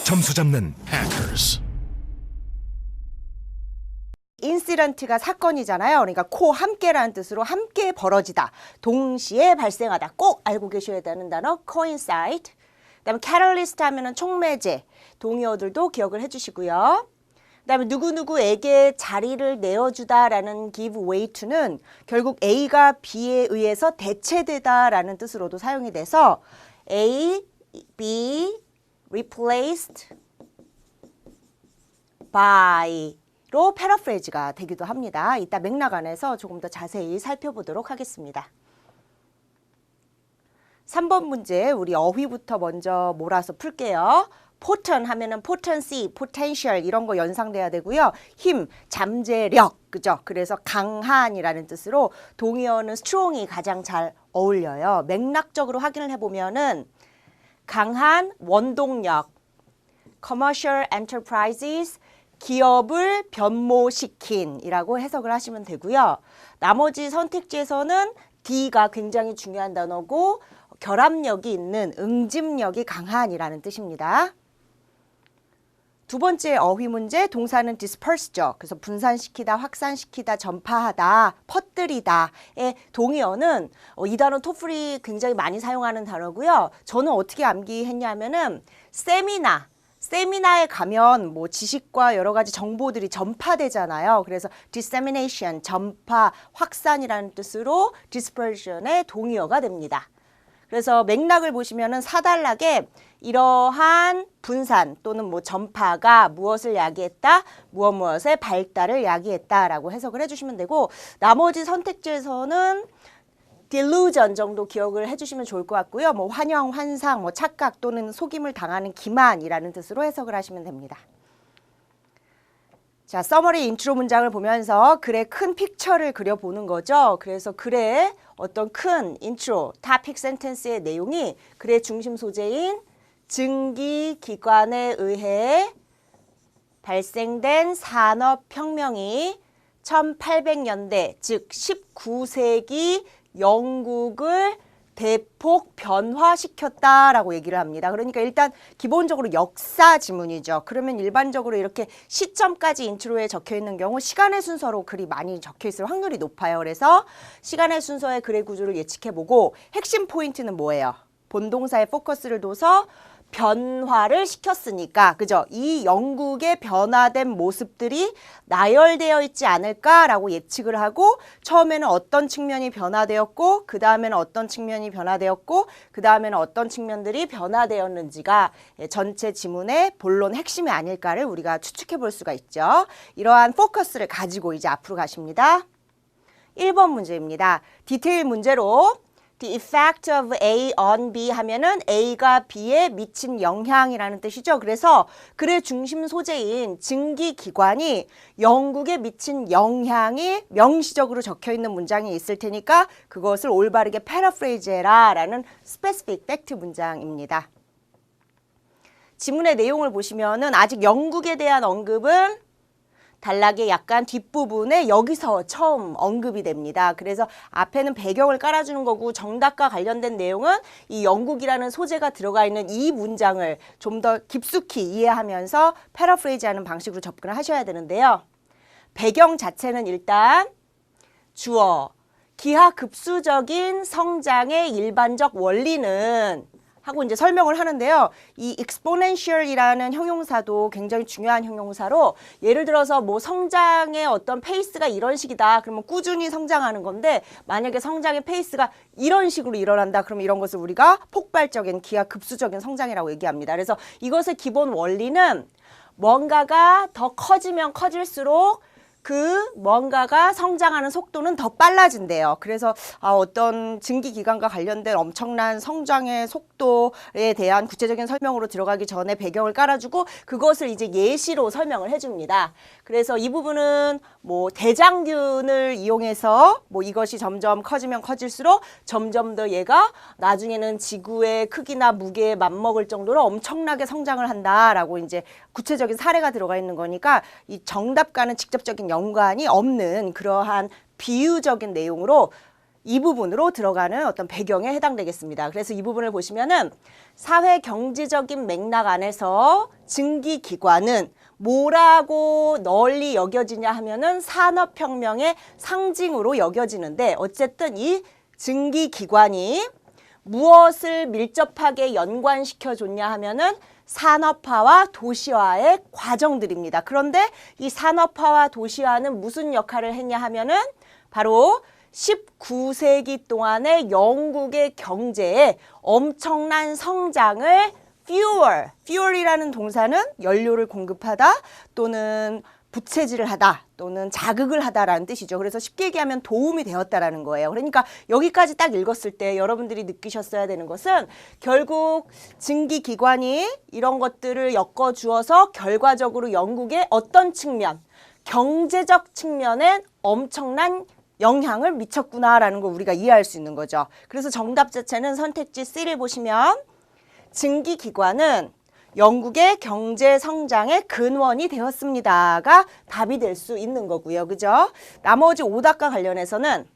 점수 잡는 Hackers. 인시던트가 사건이잖아요. 그러니까 코 함께라는 뜻으로 함께 벌어지다, 동시에 발생하다. 꼭 알고 계셔야 되는 단어 coincide. 그다음에 catalyst 하면은 촉매제, 동의어들도 기억을 해주시고요. 그다음에 누구누구에게 자리를 내어주다라는 give way to는 결국 A가 B에 의해서 대체되다라는 뜻으로도 사용이 돼서 A, B replaced by 로 패러프레이즈가 되기도 합니다. 이따 맥락 안에서 조금 더 자세히 살펴보도록 하겠습니다. 3번 문제 우리 어휘부터 먼저 몰아서 풀게요. potent 하면은 potency, potential 이런 거 연상돼야 되고요. 힘, 잠재력, 그죠? 그래서 강한이라는 뜻으로 동의어는 strong이 가장 잘 어울려요. 맥락적으로 확인을 해보면은 강한 원동력, commercial enterprises, 기업을 변모시킨 이라고 해석을 하시면 되고요. 나머지 선택지에서는 D가 굉장히 중요한 단어고 결합력이 있는, 응집력이 강한이라는 뜻입니다. 두 번째 어휘 문제, 동사는 disperse죠. 그래서 분산시키다, 확산시키다, 전파하다, 퍼뜨리다의 동의어는 이 단어 토플이 굉장히 많이 사용하는 단어고요. 저는 어떻게 암기했냐면은 세미나에 가면 뭐 지식과 여러 가지 정보들이 전파되잖아요. 그래서 dissemination, 전파, 확산이라는 뜻으로 dispersion의 동의어가 됩니다. 그래서 맥락을 보시면은 사단락에 이러한 분산 또는 뭐 전파가 무엇을 야기했다, 무엇의 발달을 야기했다라고 해석을 해주시면 되고, 나머지 선택지에서는 delusion 정도 기억을 해주시면 좋을 것 같고요. 뭐 환영, 환상, 뭐 착각 또는 속임을 당하는 기만이라는 뜻으로 해석을 하시면 됩니다. 자, 서머리 인트로 문장을 보면서 글의 큰 픽처를 그려보는 거죠. 그래서 글의 어떤 큰 인트로, topic sentence의 내용이 글의 중심 소재인 증기기관에 의해 발생된 산업혁명이 1800년대, 즉 19세기 영국을 대폭 변화시켰다라고 얘기를 합니다. 그러니까 일단 기본적으로 역사 지문이죠. 그러면 일반적으로 이렇게 시점까지 인트로에 적혀 있는 경우 시간의 순서로 글이 많이 적혀 있을 확률이 높아요. 그래서 시간의 순서의 글의 구조를 예측해보고 핵심 포인트는 뭐예요? 본동사에 포커스를 둬서 변화를 시켰으니까, 그죠? 이 영국의 변화된 모습들이 나열되어 있지 않을까라고 예측을 하고, 처음에는 어떤 측면이 변화되었고, 그 다음에는 어떤 측면이 변화되었고, 그 다음에는 어떤 측면들이 변화되었는지가 전체 지문의 본론 핵심이 아닐까를 우리가 추측해 볼 수가 있죠. 이러한 포커스를 가지고 이제 앞으로 가십니다. 1번 문제입니다. 디테일 문제로 The effect of A on B 하면은 A가 B에 미친 영향이라는 뜻이죠. 그래서 글의 중심 소재인 증기기관이 영국에 미친 영향이 명시적으로 적혀 있는 문장이 있을 테니까 그것을 올바르게 패러프레이즈해라 라는 specific fact 문장입니다. 지문의 내용을 보시면은 아직 영국에 대한 언급은 단락의 약간 뒷부분에 여기서 처음 언급이 됩니다. 그래서 앞에는 배경을 깔아주는 거고 정답과 관련된 내용은 이 영국이라는 소재가 들어가 있는 이 문장을 좀 더 깊숙이 이해하면서 패러프레이즈하는 방식으로 접근을 하셔야 되는데요. 배경 자체는 일단 주어, 기하급수적인 성장의 일반적 원리는 하고 이제 설명을 하는데요. 이 exponential이라는 형용사도 굉장히 중요한 형용사로, 예를 들어서 뭐 성장의 어떤 페이스가 이런 식이다. 그러면 꾸준히 성장하는 건데, 만약에 성장의 페이스가 이런 식으로 일어난다. 그러면 이런 것을 우리가 폭발적인 기하급수적인 성장이라고 얘기합니다. 그래서 이것의 기본 원리는 뭔가가 더 커지면 커질수록 그 뭔가가 성장하는 속도는 더 빨라진대요. 그래서 어떤 증기기관과 관련된 엄청난 성장의 속도에 대한 구체적인 설명으로 들어가기 전에 배경을 깔아주고 그것을 이제 예시로 설명을 해줍니다. 그래서 이 부분은 뭐 대장균을 이용해서 뭐 이것이 점점 커지면 커질수록 점점 더 얘가 나중에는 지구의 크기나 무게에 맞먹을 정도로 엄청나게 성장을 한다라고 이제 구체적인 사례가 들어가 있는 거니까 이 정답과는 직접적인 연관이 없는 그러한 비유적인 내용으로 이 부분으로 들어가는 어떤 배경에 해당되겠습니다. 그래서 이 부분을 보시면은 사회 경제적인 맥락 안에서 증기기관은 뭐라고 널리 여겨지냐 하면은 산업혁명의 상징으로 여겨지는데 어쨌든 이 증기기관이 무엇을 밀접하게 연관시켜 줬냐 하면은 산업화와 도시화의 과정들입니다. 그런데 이 산업화와 도시화는 무슨 역할을 했냐 하면은 바로 19세기 동안의 영국의 경제에 엄청난 성장을 fuel이라는 동사는 연료를 공급하다 또는 부채질을 하다 또는 자극을 하다라는 뜻이죠. 그래서 쉽게 얘기하면 도움이 되었다라는 거예요. 그러니까 여기까지 딱 읽었을 때 여러분들이 느끼셨어야 되는 것은 결국 증기기관이 이런 것들을 엮어주어서 결과적으로 영국의 어떤 측면, 경제적 측면엔 엄청난 영향을 미쳤구나라는 걸 우리가 이해할 수 있는 거죠. 그래서 정답 자체는 선택지 C를 보시면 증기기관은 영국의 경제 성장의 근원이 되었습니다가 답이 될 수 있는 거고요. 그죠? 나머지 오답과 관련해서는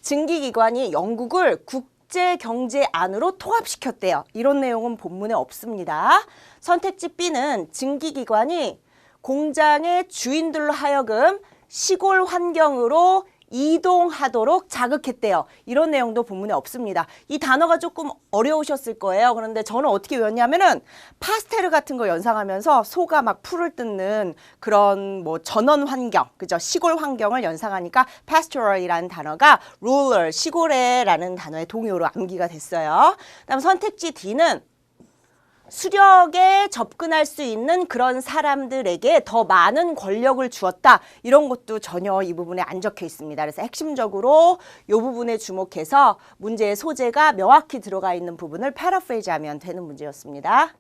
증기기관이 영국을 국제 경제 안으로 통합시켰대요. 이런 내용은 본문에 없습니다. 선택지 B는 증기기관이 공장의 주인들로 하여금 시골 환경으로 이동하도록 자극했대요. 이런 내용도 본문에 없습니다. 이 단어가 조금 어려우셨을 거예요. 그런데 저는 어떻게 외웠냐면은 파스텔 같은 거 연상하면서 소가 막 풀을 뜯는 그런 뭐 전원 환경, 그죠? 시골 환경을 연상하니까 pastoral이라는 단어가 rural, 시골에라는 단어의 동요로 암기가 됐어요. 그다음 선택지 D는 수력에 접근할 수 있는 그런 사람들에게 더 많은 권력을 주었다. 이런 것도 전혀 이 부분에 안 적혀 있습니다. 그래서 핵심적으로 이 부분에 주목해서 문제의 소재가 명확히 들어가 있는 부분을 패러프레이즈하면 되는 문제였습니다.